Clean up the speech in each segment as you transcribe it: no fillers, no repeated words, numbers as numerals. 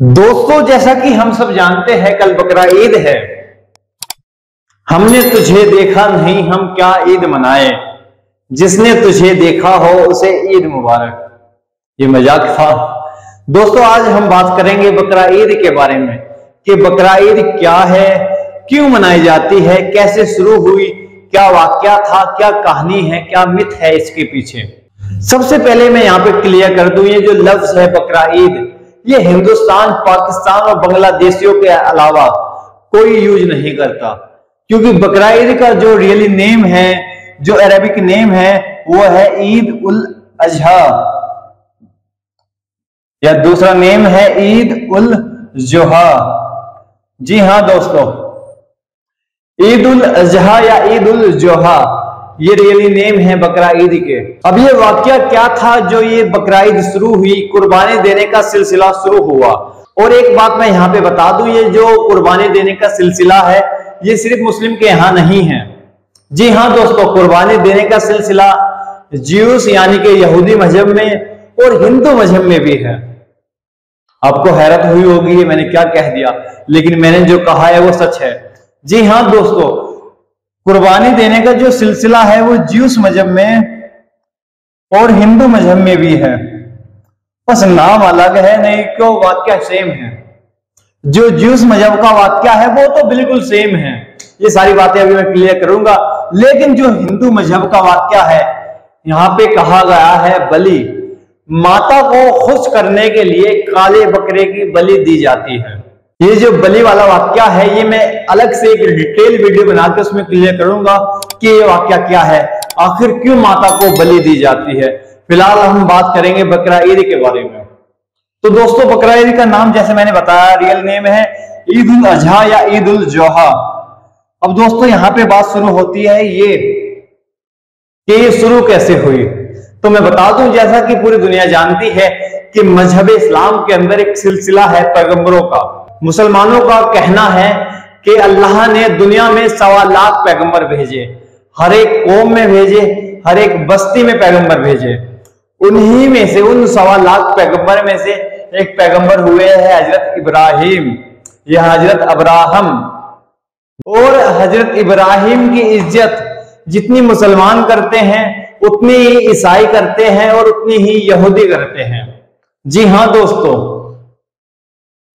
दोस्तों, जैसा कि हम सब जानते हैं कल बकरा ईद है। हमने तुझे देखा नहीं, हम क्या ईद मनाए, जिसने तुझे देखा हो उसे ईद मुबारक। ये मजाक था। दोस्तों, आज हम बात करेंगे बकरा ईद के बारे में कि बकरा ईद क्या है, क्यों मनाई जाती है, कैसे शुरू हुई, क्या वाकया था, क्या कहानी है, क्या मिथ है इसके पीछे। सबसे पहले मैं यहाँ पे क्लियर कर दूं, ये जो लफ्ज है बकरा ईद, ये हिंदुस्तान, पाकिस्तान और बांग्लादेशियों के अलावा कोई यूज नहीं करता, क्योंकि बकरा ईद का जो रियली नेम है, जो अरबिक नेम है, वो है ईद उल अजहा, या दूसरा नेम है ईद उल जोहा। जी हाँ दोस्तों, ईद उल अजहा या ईद उल जोहा ये रियली नेम है बकरा ईद के। अब ये वाकया क्या था जो ये बकरा ईद शुरू हुई, कुर्बानी देने का सिलसिला शुरू हुआ। और एक बात मैं यहाँ पे बता दूं, ये जो कुर्बानी देने का सिलसिला है ये सिर्फ मुस्लिम के यहाँ नहीं है। जी हाँ दोस्तों, कुर्बानी देने का सिलसिला ज्यूस यानी कि यहूदी मजहब में और हिंदू मजहब में भी है। आपको हैरत हुई होगी ये मैंने क्या कह दिया, लेकिन मैंने जो कहा है वो सच है। जी हाँ दोस्तों, कुर्बानी देने का जो सिलसिला है वो ज्यूस मजहब में और हिंदू मजहब में भी है, बस नाम अलग है, नहीं क्यों वाक्या सेम है। जो ज्यूस मजहब का वाक्या है वो तो बिल्कुल सेम है, ये सारी बातें अभी मैं क्लियर करूंगा। लेकिन जो हिंदू मजहब का वाक्या है, यहाँ पे कहा गया है बलि, माता को खुश करने के लिए काले बकरे की बलि दी जाती है। ये जो बलि वाला वाक्या है ये मैं अलग से एक डिटेल वीडियो बनाकर उसमें क्लियर करूंगा कि ये वाक्या क्या है, आखिर क्यों माता को बलि दी जाती है। फिलहाल हम बात करेंगे बकरा ईद के बारे में। तो दोस्तों, बकरा ईद का नाम जैसे मैंने बताया रियल नेम है ईद उल अजहा या ईद उल जोहा। अब दोस्तों, यहाँ पे बात शुरू होती है ये कि ये शुरू कैसे हुई। तो मैं बता दूं, जैसा कि पूरी दुनिया जानती है कि मजहब इस्लाम के अंदर एक सिलसिला है पैगंबरों का। मुसलमानों का कहना है कि अल्लाह ने दुनिया में 1.25 लाख पैगंबर भेजे, हर एक कौम में भेजे, हर एक बस्ती में पैगंबर भेजे। उन्हीं में से, उन 1.25 लाख पैगंबर में से एक पैगंबर हुए हैं हजरत इब्राहिम या हजरत अब्राहम। और हजरत इब्राहिम की इज्जत जितनी मुसलमान करते हैं उतनी ही ईसाई करते हैं और उतनी ही यहूदी करते हैं। जी हाँ दोस्तों,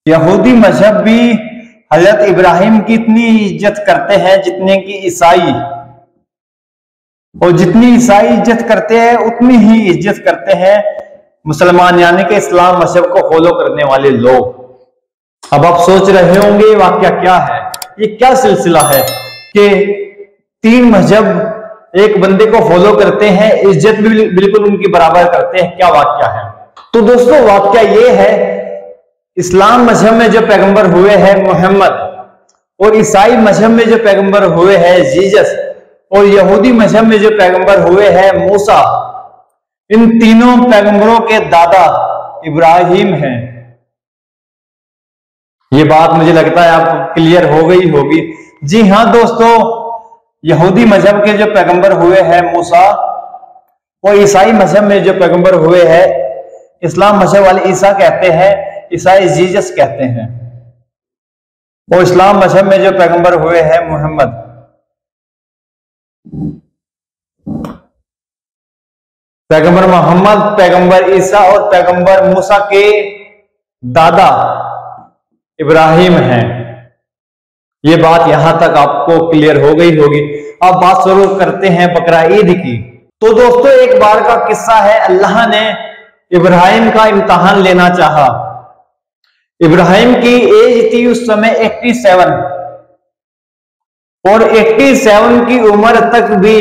यहूदी मजहब भी हजरत इब्राहिम की इतनी इज्जत करते हैं जितने की ईसाई, और जितनी ईसाई इज्जत करते हैं उतनी ही इज्जत करते हैं मुसलमान यानी कि इस्लाम मजहब को फॉलो करने वाले लोग। अब आप सोच रहे होंगे ये वाकया क्या है, ये क्या सिलसिला है कि 3 मजहब एक बंदे को फॉलो करते हैं, इज्जत भी बिल्कुल उनकी बराबर करते हैं, क्या वाकया है। तो दोस्तों, वाकया ये है, इस्लाम मजहब में जो पैगंबर हुए हैं मोहम्मद, और ईसाई मजहब में जो पैगंबर हुए हैं जीसस, और यहूदी मजहब में जो पैगंबर हुए हैं मूसा, इन तीनों पैगंबरों के दादा इब्राहिम हैं। ये बात मुझे लगता है आपको क्लियर हो गई होगी। जी हाँ दोस्तों, यहूदी मजहब के जो पैगंबर हुए हैं मूसा, और ईसाई मजहब में जो पैगंबर हुए हैं, इस्लाम मजहब वाले ईसा कहते हैं, ईसाई जीसस कहते हैं, और इस्लाम मजहब में जो पैगंबर हुए हैं मोहम्मद। पैगंबर मोहम्मद, पैगंबर ईसा और पैगंबर मूसा के दादा इब्राहिम हैं। ये बात यहां तक आपको क्लियर हो गई होगी। अब बात शुरू करते हैं बकरा ईद की। तो दोस्तों, एक बार का किस्सा है, अल्लाह ने इब्राहिम का इम्तिहान लेना चाहा। इब्राहिम की एज थी उस समय 87, और 87 की उम्र तक भी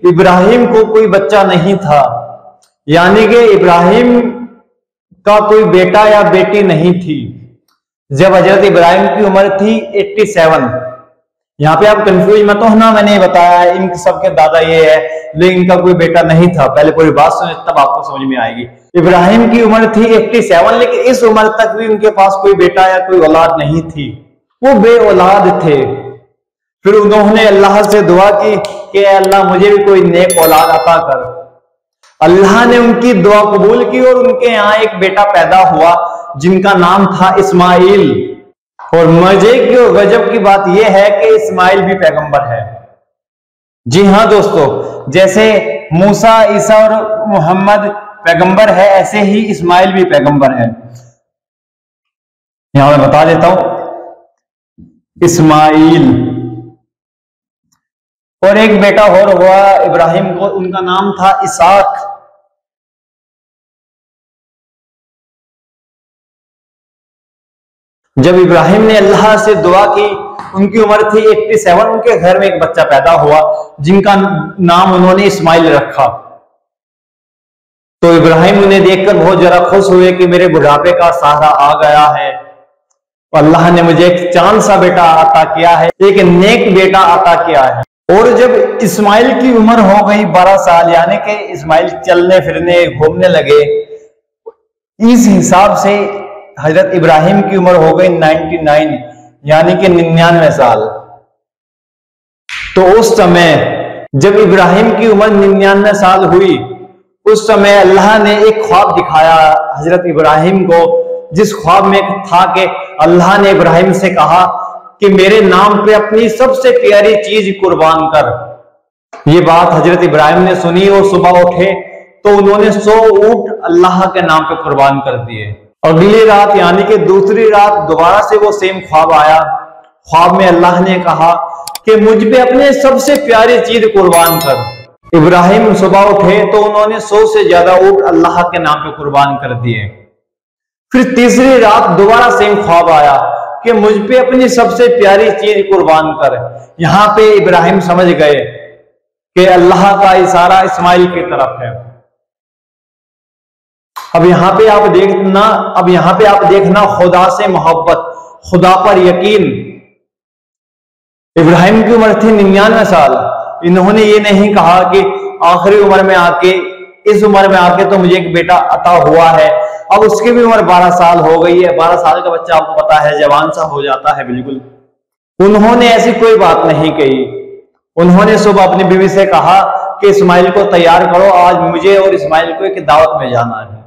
इब्राहिम को कोई बच्चा नहीं था, यानी कि इब्राहिम का कोई बेटा या बेटी नहीं थी जब हजरत इब्राहिम की उम्र थी 87। यहाँ पे आप कंफ्यूज मत होना, मैंने बताया है इन सबके दादा ये है, लेकिन इनका कोई बेटा नहीं था। पहले पूरी बात सुने तब आपको समझ में आएगी। इब्राहिम की उम्र थी 87, लेकिन इस उम्र तक भी उनके पास कोई बेटा या कोई औलाद नहीं थी, वो बे औलाद थे। फिर उन्होंने अल्लाह से दुआ की कि अल्लाह मुझे भी कोई नेक औलाद अता कर। अल्लाह ने उनकी दुआ कबूल की और उनके यहाँ एक बेटा पैदा हुआ जिनका नाम था इस्माइल। और मजे की और गजब की बात यह है कि इस्माइल भी पैगंबर है। जी हाँ दोस्तों, जैसे मूसा, ईसा और मोहम्मद पैगंबर है, ऐसे ही इस्माइल भी पैगंबर है। यहां मैं बता देता हूं, इस्माइल। और एक बेटा और हुआ इब्राहिम को, उनका नाम था इसाक। जब इब्राहिम ने अल्लाह से दुआ की, उनकी उम्र थी 87, उनके घर में एक बच्चा पैदा हुआ जिनका नाम उन्होंने इस्माइल रखा। तो इब्राहिम उन्हें देखकर बहुत जरा खुश हुए कि मेरे बुढ़ापे का सहारा आ गया है, अल्लाह ने मुझे एक चांद सा बेटा अता किया है, एक नेक बेटा अता किया है। और जब इस्माइल की उम्र हो गई 12 साल, यानी कि इस्माइल चलने फिरने घूमने लगे, इस हिसाब से हजरत इब्राहिम की उम्र हो गई 99, यानी कि 99 साल। तो उस समय जब इब्राहिम की उम्र 99 साल हुई, उस समय अल्लाह ने एक ख्वाब दिखाया हजरत इब्राहिम को, जिस ख्वाब में था कि अल्लाह ने इब्राहिम से कहा कि मेरे नाम पे अपनी सबसे प्यारी चीज कुर्बान कर। ये बात हजरत इब्राहिम ने सुनी और सुबह उठे तो उन्होंने 100 ऊंट अल्लाह के नाम पे कुर्बान कर दिए। अगली रात यानी कि दूसरी रात दोबारा से वो सेम ख्वाब आया। ख्वाब में अल्लाह ने कहा कि मुझ पे अपने सबसे प्यारी चीज कुर्बान कर। इब्राहिम सुबह उठे तो उन्होंने 100 से ज्यादा ऊंट अल्लाह के नाम पे कुर्बान कर दिए। फिर तीसरी रात दोबारा सेम ख्वाब आया कि मुझ पे अपनी सबसे प्यारी चीज कुर्बान कर। यहां पे इब्राहिम समझ गए कि अल्लाह का इशारा इस्माइल की तरफ है। अब यहाँ पे आप देखना खुदा से मोहब्बत, खुदा पर यकीन। इब्राहिम की उम्र थी 99 साल। इन्होंने ये नहीं कहा कि आखिरी उम्र में आके, इस उम्र में आके तो मुझे एक बेटा अता हुआ है, अब उसकी भी उम्र 12 साल हो गई है। 12 साल का बच्चा आपको पता है जवान सा हो जाता है बिल्कुल। उन्होंने ऐसी कोई बात नहीं कही। उन्होंने सुबह अपनी बीवी से कहा कि इस्माइल को तैयार करो, आज मुझे और इस्माइल को एक दावत में जाना है।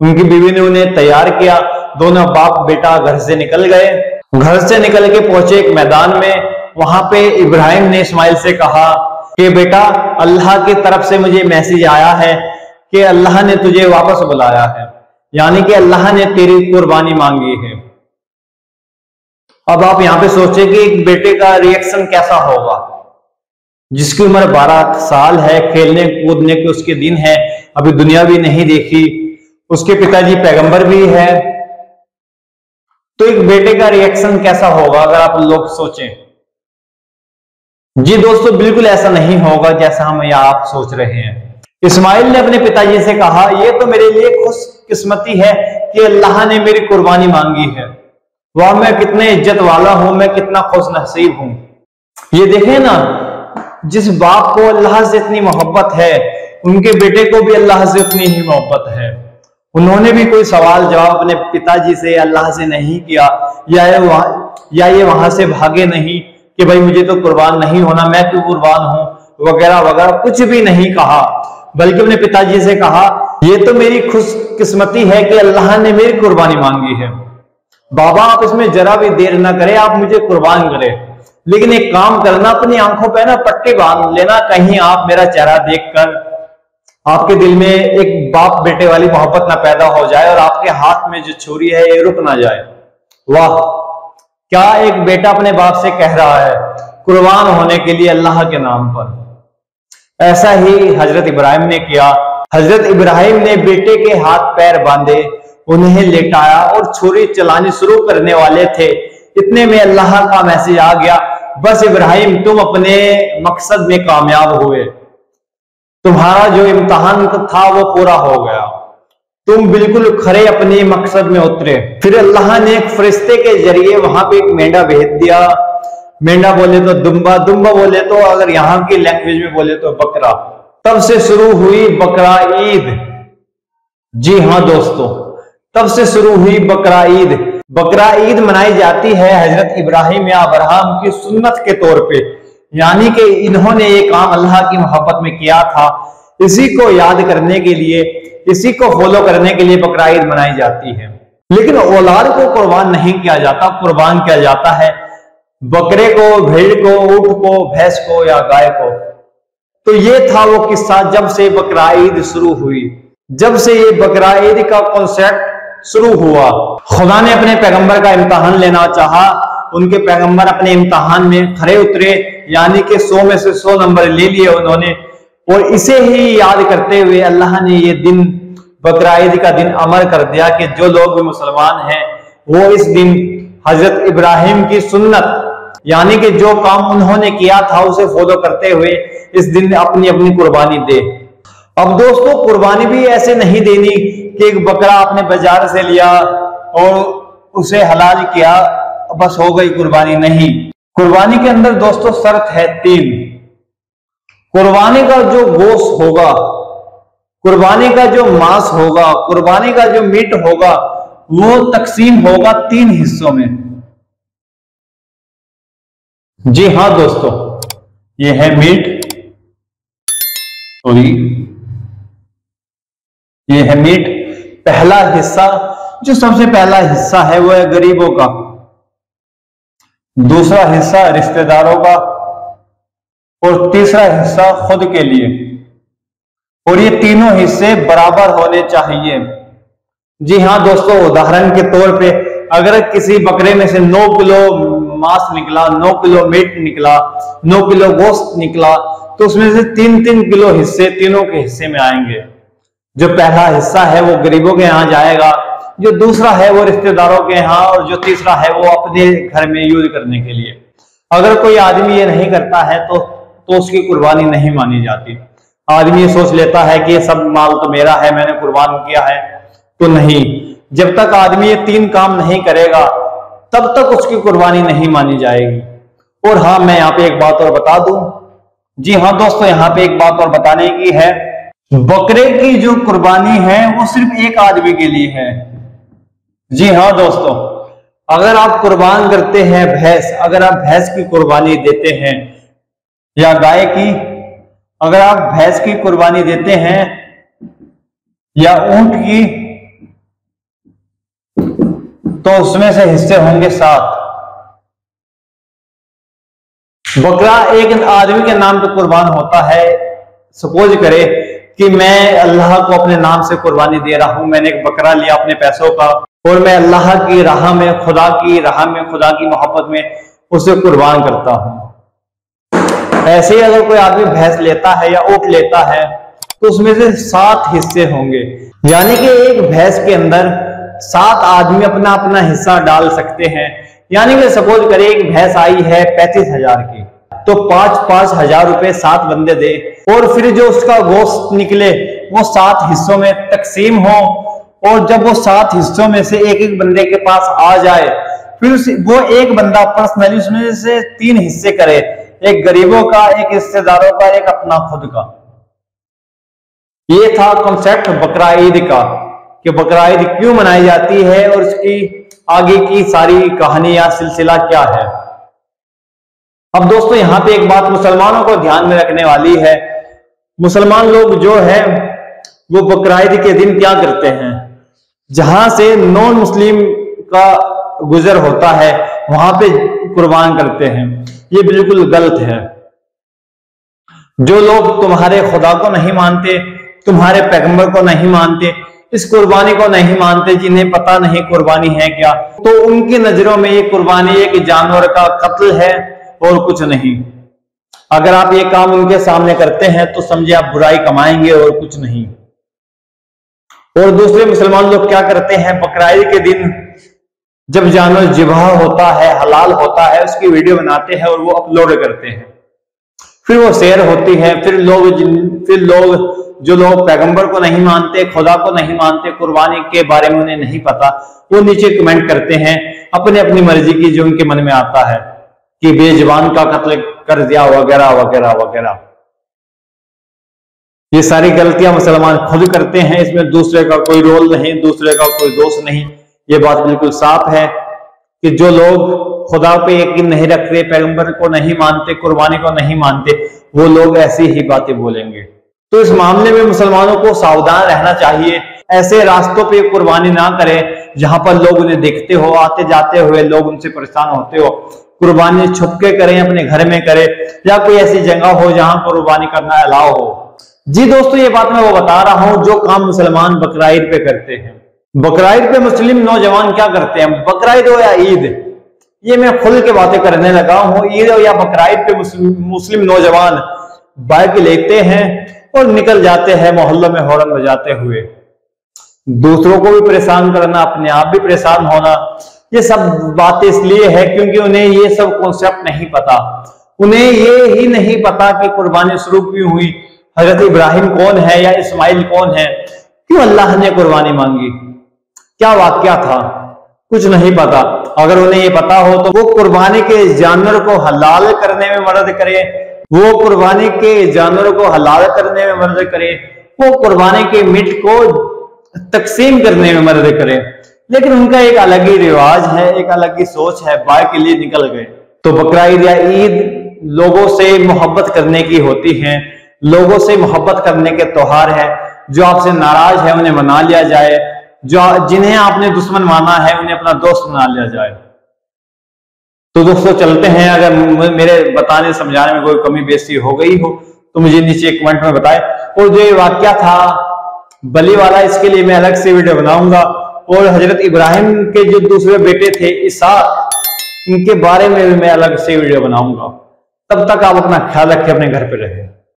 उनकी बीवी ने उन्हें तैयार किया। दोनों बाप बेटा घर से निकल गए। घर से निकल के पहुंचे एक मैदान में। वहां पे इब्राहिम ने इस्माइल से कहा कि बेटा, अल्लाह की तरफ से मुझे मैसेज आया है कि अल्लाह ने तुझे वापस बुलाया है, यानी कि अल्लाह ने तेरी कुर्बानी मांगी है। अब आप यहां पे सोचे कि एक बेटे का रिएक्शन कैसा होगा, जिसकी उम्र 12 साल है, खेलने कूदने के उसके दिन है, अभी दुनिया भी नहीं देखी, उसके पिताजी पैगंबर भी है, तो एक बेटे का रिएक्शन कैसा होगा अगर आप लोग सोचें। जी दोस्तों, बिल्कुल ऐसा नहीं होगा जैसा हम या आप सोच रहे हैं। इस्माइल ने अपने पिताजी से कहा, यह तो मेरे लिए खुशकिस्मती है कि अल्लाह ने मेरी कुर्बानी मांगी है। वाह, मैं कितने इज्जत वाला हूं, मैं कितना खुश नसीब हूं। ये देखें ना, जिस बाप को अल्लाह से इतनी मोहब्बत है, उनके बेटे को भी अल्लाह से उतनी ही मोहब्बत है। उन्होंने भी कोई सवाल जवाब अपने पिताजी से, अल्लाह से नहीं किया, या ये वहां से भागे नहीं कि भाई मुझे तो कुर्बान नहीं होना, मैं क्यों कुर्बान हूं, वगैरह वगैरह, कुछ भी नहीं कहा। बल्कि अपने पिताजी से कहा, ये तो मेरी खुशकिस्मती है कि अल्लाह ने मेरी कुर्बानी मांगी है। बाबा, आप इसमें जरा भी देर ना करें, आप मुझे कुर्बान करें, लेकिन एक काम करना, अपनी आंखों पे ना पट्टी बांध लेना, कहीं आप मेरा चेहरा देखकर आपके दिल में एक बाप बेटे वाली मोहब्बत ना पैदा हो जाए और आपके हाथ में जो छुरी है ये रुक ना जाए। वाह, क्या एक बेटा अपने बाप से कह रहा है कुर्बान होने के लिए अल्लाह के नाम पर। ऐसा ही हजरत इब्राहिम ने किया। हजरत इब्राहिम ने बेटे के हाथ पैर बांधे, उन्हें लेटाया और छुरी चलानी शुरू करने वाले थे। इतने में अल्लाह का मैसेज आ गया, बस इब्राहिम, तुम अपने मकसद में कामयाब हुए, तुम्हारा जो इम्तिहान था वो पूरा हो गया, तुम बिल्कुल खरे अपने मकसद में उतरे। फिर अल्लाह ने एक फरिश्ते के जरिए वहां पे एक मेंढा भेज दिया। मेंढा बोले तो दुम्बा, दुम्बा बोले तो अगर यहाँ की लैंग्वेज में बोले तो बकरा। तब से शुरू हुई बकरा ईद। जी हाँ दोस्तों, तब से शुरू हुई बकरा ईद। बकरा ईद मनाई जाती है हजरत इब्राहिम या अब्राहम की सुन्नत के तौर पे, यानी कि इन्होंने ये काम अल्लाह की मोहब्बत में किया था। इसी को याद करने के लिए, इसी को फॉलो करने के लिए बकरा ईद मनाई जाती है। लेकिन औलाद को कुर्बान नहीं किया जाता, कुर्बान किया जाता है बकरे को, भेड़ को, ऊंट को, भैंस को या गाय को। तो ये था वो किस्सा जब से बकरा ईद शुरू हुई, जब से ये बकरा ईद का कॉन्सेप्ट शुरू हुआ। खुदा ने अपने पैगंबर का इम्तिहान लेना चाहा, उनके पैगंबर अपने इम्तिहान में खरे उतरे, यानी कि 100 में से 100 नंबर ले लिए उन्होंने। और इसे ही याद करते हुए अल्लाह ने ये दिन, बकरा ईद का दिन अमर कर दिया कि जो लोग भी मुसलमान हैं वो इस दिन हजरत इब्राहिम की सुन्नत, यानी कि जो काम उन्होंने किया था उसे फॉलो करते हुए इस दिन अपनी अपनी कुर्बानी दे। अब दोस्तों, कुर्बानी भी ऐसे नहीं देनी कि एक बकरा आपने बाजार से लिया और उसे हलाल किया, बस हो गई कुर्बानी। नहीं, कुर्बानी के अंदर दोस्तों शर्त है 3। कुर्बानी का जो गोश्त होगा, कुर्बानी का जो मांस होगा, कुर्बानी का जो मीट होगा, वो तकसीम होगा 3 हिस्सों में। जी हाँ दोस्तों, ये है मीट, सॉरी, ये है मीट। पहला हिस्सा, जो सबसे पहला हिस्सा है वो है गरीबों का, दूसरा हिस्सा रिश्तेदारों का, और तीसरा हिस्सा खुद के लिए। और ये तीनों हिस्से बराबर होने चाहिए। जी हाँ दोस्तों, उदाहरण के तौर पे अगर किसी बकरे में से 9 किलो मांस निकला, 9 किलो मीट निकला, 9 किलो गोश्त निकला, तो उसमें से 3-3 किलो हिस्से तीनों के हिस्से में आएंगे। जो पहला हिस्सा है वो गरीबों के यहाँ जाएगा, जो दूसरा है वो रिश्तेदारों के यहाँ, और जो तीसरा है वो अपने घर में यूज करने के लिए। अगर कोई आदमी ये नहीं करता है तो उसकी कुर्बानी नहीं मानी जाती। आदमी ये सोच लेता है कि ये सब माल तो मेरा है, मैंने कुर्बान किया है, तो नहीं। जब तक आदमी ये 3 काम नहीं करेगा तब तक उसकी कुर्बानी नहीं मानी जाएगी। और हाँ, मैं यहाँ पे एक बात और बता दूं। जी हाँ दोस्तों, यहाँ पे एक बात और बताने की है, बकरे की जो कुर्बानी है वो सिर्फ एक आदमी के लिए है। जी हाँ दोस्तों, अगर आप कुर्बान करते हैं भैंस, अगर आप भैंस की कुर्बानी देते हैं या गाय की, अगर आप भैंस की कुर्बानी देते हैं या ऊंट की, तो उसमें से हिस्से होंगे 7। बकरा एक आदमी के नाम पे कुर्बान होता है। सपोज करे कि मैं अल्लाह को अपने नाम से कुर्बानी दे रहा हूं, मैंने एक बकरा लिया अपने पैसों का और मैं अल्लाह की राह में, खुदा की राह में, खुदा की मोहब्बत में उसे कुर्बान करता हूं। ऐसे ही अगर कोई आदमी भैंस लेता है या ऊंट लेता है तो उसमें से 7 हिस्से होंगे, यानी कि एक भैंस के अंदर 7 आदमी अपना अपना हिस्सा डाल सकते हैं। यानी कि सपोज करें एक भैंस आई है 35,000 की, तो 5-5 हजार रुपए 7 बंदे दे, और फिर जो उसका गोश्त निकले वो 7 हिस्सों में तकसीम हो, और जब वो 7 हिस्सों में से एक एक बंदे के पास आ जाए, फिर वो एक बंदा पर्सनली उसमें से 3 हिस्से करे, एक गरीबों का, एक रिश्तेदारों का, एक अपना खुद का। ये था कॉन्सेप्ट बकरा ईद का, कि बकरा ईद क्यों मनाई जाती है और इसकी आगे की सारी कहानी या सिलसिला क्या है। अब दोस्तों, यहाँ पे एक बात मुसलमानों को ध्यान में रखने वाली है। मुसलमान लोग जो है वो बकरा ईद के दिन क्या करते हैं, जहां से नॉन मुस्लिम का गुजर होता है वहां पे कुर्बान करते हैं। ये बिल्कुल गलत है। जो लोग तुम्हारे खुदा को नहीं मानते, तुम्हारे पैगंबर को नहीं मानते, इस कुर्बानी को नहीं मानते, जिन्हें पता नहीं कुर्बानी है क्या, तो उनकी नजरों में ये कुर्बानी एक जानवर का कत्ल है और कुछ नहीं। अगर आप ये काम उनके सामने करते हैं तो समझे आप बुराई कमाएंगे और कुछ नहीं। और दूसरे मुसलमान लोग क्या करते हैं, बकरा ईद के दिन जब जानवर ज़िबह होता है, हलाल होता है, उसकी वीडियो बनाते हैं और वो अपलोड करते हैं, फिर वो शेयर होती है। फिर लोग जो लोग पैगंबर को नहीं मानते, खुदा को नहीं मानते, कुर्बानी के बारे में उन्हें नहीं पता, वो नीचे कमेंट करते हैं अपने अपनी मर्जी की, जो उनके मन में आता है, कि बेजुबान का कत्ल कर दिया वगैरह वगैरह वगैरह। ये सारी गलतियां मुसलमान खुद करते हैं, इसमें दूसरे का कोई रोल नहीं, दूसरे का कोई दोष नहीं। ये बात बिल्कुल साफ है कि जो लोग खुदा पे यकीन नहीं रखते, पैगंबर को नहीं मानते, कुर्बानी को नहीं मानते, वो लोग ऐसी ही बातें बोलेंगे। तो इस मामले में मुसलमानों को सावधान रहना चाहिए। ऐसे रास्तों पे कुर्बानी ना करें जहां पर लोग उन्हें देखते हो, आते जाते हुए लोग उनसे परेशान होते हो। कुर्बानी छुप के करें, अपने घर में करें, या कोई ऐसी जगह हो जहां कुर्बानी करना अलाउ हो। जी दोस्तों, ये बात मैं वो बता रहा हूं जो काम मुसलमान बकरा ईद पे करते हैं। बकरा ईद पे मुस्लिम नौजवान क्या करते हैं, बकरा ईद हो या ईद, ये मैं खुल के बातें करने लगा हूं। ईद या बकरा ईद पे मुस्लिम नौजवान बाइक लेते हैं और निकल जाते हैं मोहल्लों में हॉर्न बजाते हुए, दूसरों को भी परेशान करना, अपने आप भी परेशान होना। ये सब बातें इसलिए है क्योंकि उन्हें ये सब कॉन्सेप्ट नहीं पता। उन्हें ये ही नहीं पता कि कुर्बानी शुरू क्यों हुई, हजरत इब्राहिम कौन है या इस्माइल कौन है, क्यों अल्लाह ने कुर्बानी मांगी, क्या वाकया था, कुछ नहीं पता। अगर उन्हें ये पता हो तो वो कुर्बानी के जानवर को हलाल करने में मदद करे, वो कुर्बानी के जानवरों को हलाल करने में मदद करे, वो कुर्बानी के मीट को तकसीम करने में मदद करे। लेकिन उनका एक अलग ही रिवाज है, एक अलग ही सोच है, बाय के लिए निकल गए। तो बकरा ईद या ईद लोगों से मोहब्बत करने की होती है, लोगों से मोहब्बत करने के त्योहार है। जो आपसे नाराज है उन्हें मना लिया जाए, जो जिन्हें आपने दुश्मन माना है उन्हें अपना दोस्त बना लिया जाए। तो दोस्तों चलते हैं। अगर मेरे बताने समझाने में कोई कमी बेइज्जती हो गई हो तो मुझे नीचे कमेंट में बताएं। और जो ये वाकया था बलि वाला, इसके लिए मैं अलग से वीडियो बनाऊंगा। और हजरत इब्राहिम के जो दूसरे बेटे थे इसहाक, इनके बारे में भी मैं अलग से वीडियो बनाऊंगा। तब तक आप अपना ख्याल रखें, अपने घर पे रहें।